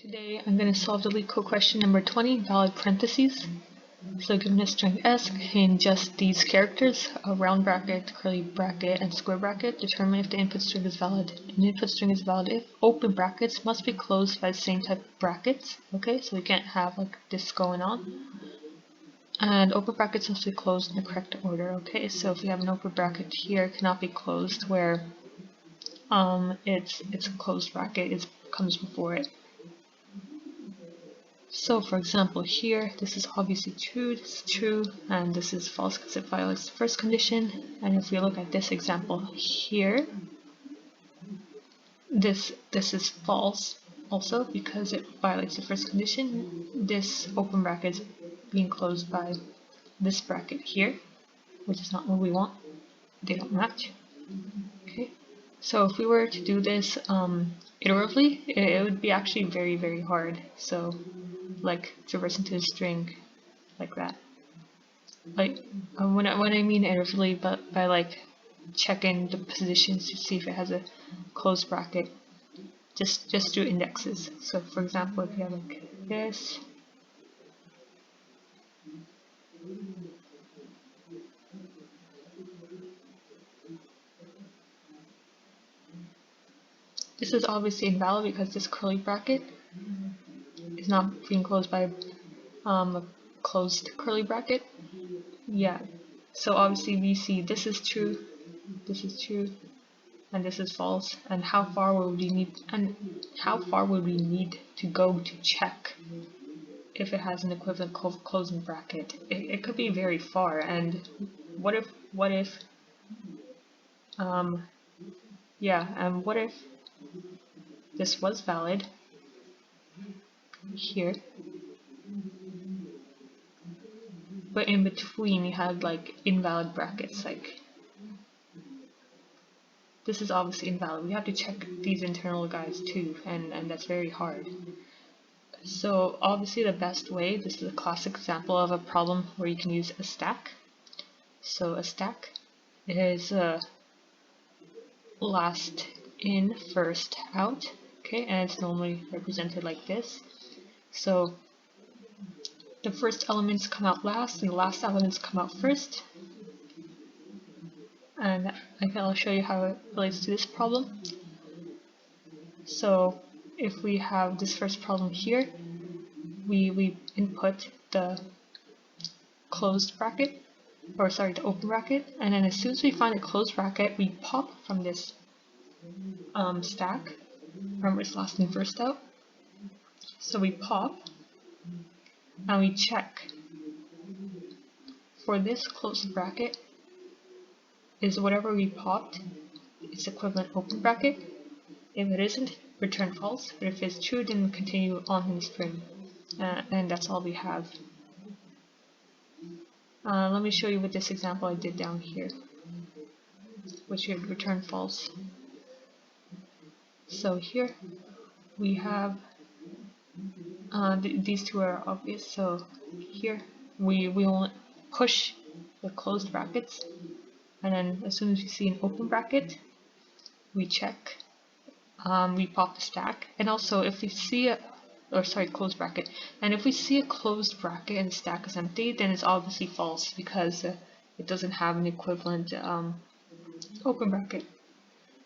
Today I'm going to solve the LeetCode question number 20, valid parentheses. So given a string S containing just these characters, a round bracket, curly bracket, and square bracket, determine if the input string is valid. An input string is valid if open brackets must be closed by the same type of brackets. Okay, so we can't have like this going on. And open brackets must be closed in the correct order. Okay, so if we have an open bracket here, it cannot be closed where it's a closed bracket, it comes before it. So for example here, this is obviously true, this is true, and this is false because it violates the first condition. And if we look at this example here, this is false also because it violates the first condition. This open bracket is being closed by this bracket here, which is not what we want. They don't match. Okay, so if we were to do this iteratively, it would be actually very, very hard. So like traverse into a string like that. Like when I mean iteratively, but by like checking the positions to see if it has a closed bracket, just do indexes. So for example, if you have like this, this is obviously invalid because this curly bracket is not being closed by a closed curly bracket. Yeah, so obviously we see this is true, and this is false. And how far would we need? And how far would we need to go to check if it has an equivalent closing bracket? It could be very far. And what if? Yeah, and what if this was valid here, but in between you had like invalid brackets, like this is obviously invalid. We have to check these internal guys too, and that's very hard. So obviously the best way, this is a classic example of a problem where you can use a stack. So a stack is last in, first out, okay, and it's normally represented like this. So the first elements come out last and the last elements come out first. And I'll show you how it relates to this problem. So if we have this first problem here, we input the closed bracket, or sorry, the open bracket, and then as soon as we find a closed bracket, we pop from this stack. Remember, it's last in, first out. So we pop, and we check for this closed bracket is whatever we popped, its equivalent open bracket. If it isn't, return false, but if it's true, then continue on in the string. And that's all we have. Let me show you with this example I did down here, which would return false. So here we have these two are obvious. So here we will push the closed brackets, and then as soon as we see an open bracket, we check. We pop the stack, and also if we see closed bracket, and if we see a closed bracket and the stack is empty, then it's obviously false because it doesn't have an equivalent open bracket.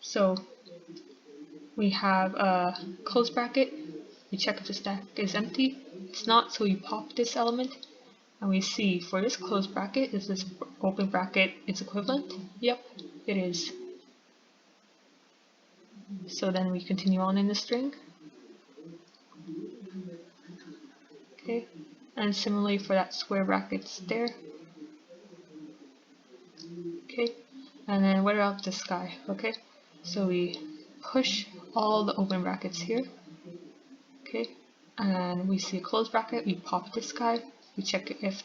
So we have a closed bracket, we check if the stack is empty. It's not, so we pop this element, and we see for this closed bracket, is this open bracket its equivalent? Yep, it is. So then we continue on in the string. Okay, and similarly for that square brackets there. Okay, and then what about this guy? Okay, so we push all the open brackets here. Okay, and we see a closed bracket, we pop this guy, we check if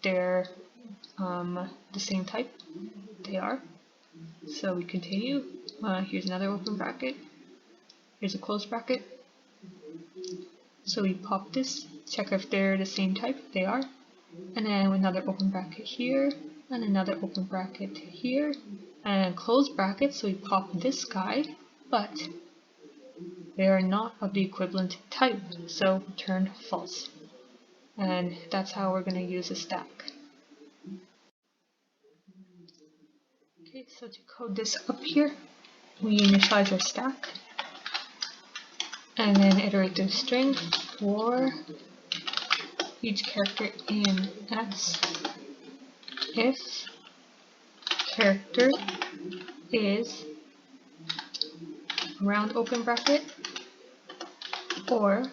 they're the same type. They are. So we continue. Here's another open bracket. Here's a closed bracket. So we pop this, check if they're the same type. They are. And then another open bracket here, and another open bracket here, and closed bracket. So we pop this guy, but they are not of the equivalent type, so return false. And that's how we're going to use a stack. Okay, so to code this up here, we initialize our stack, and then iterate through string for each character in S if character is round open bracket, or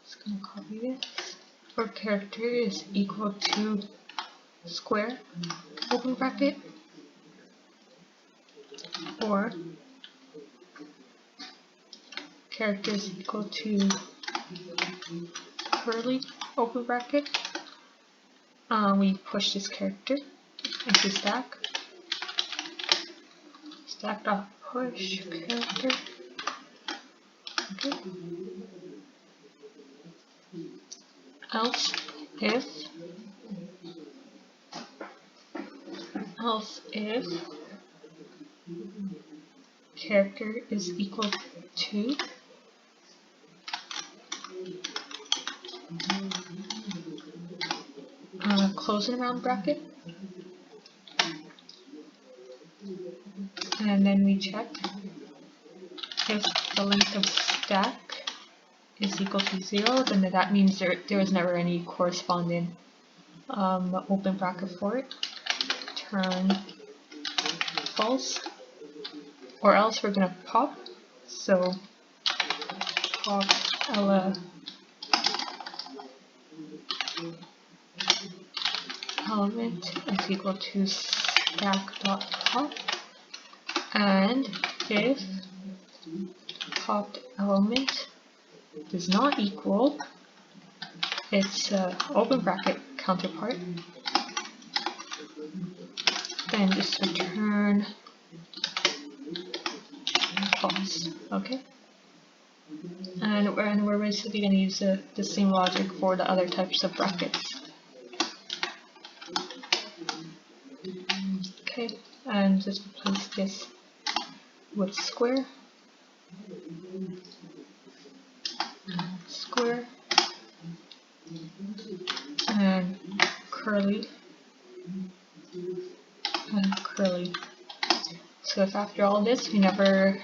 just gonna copy this, or character is equal to square open bracket, or character is equal to curly open bracket. We push this character into stack. Stack.push character. Okay. Else if character is equal to close and round bracket, and then we check if the length of stack is equal to 0, then that means there was never any corresponding open bracket for it. Turn false, or else we're gonna pop. So pop element is equal to stack.pop, and if popped element does not equal its open bracket counterpart, then just return false. Okay, and we're basically going to use the same logic for the other types of brackets. Okay, and just replace this with square, and curly, and curly. So if after all this we never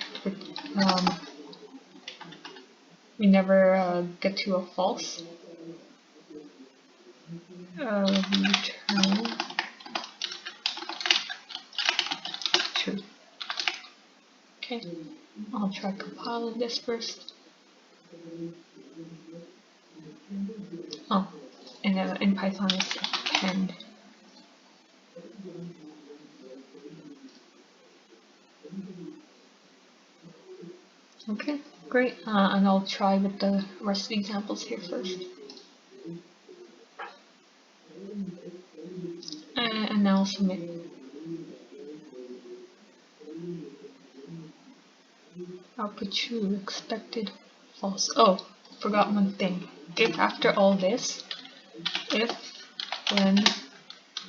get to a false, return true. Okay, I'll try compiling this first. Oh, and in Python it's append. Okay, great. And I'll try with the rest of the examples here first. And now I'll submit. Output true, expected false. Oh, forgot one thing. If after all this, if when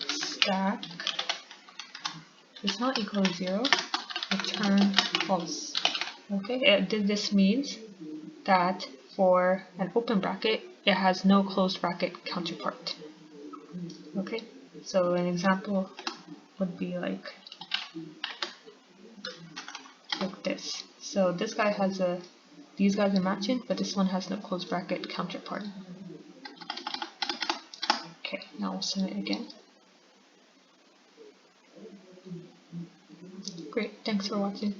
stack is not equal to 0, return false. Okay, this means that for an open bracket, it has no closed bracket counterpart. Okay, so an example would be like this. So this guy has these guys are matching, but this one has no closed bracket counterpart. Okay, now we'll submit again. Great, thanks for watching.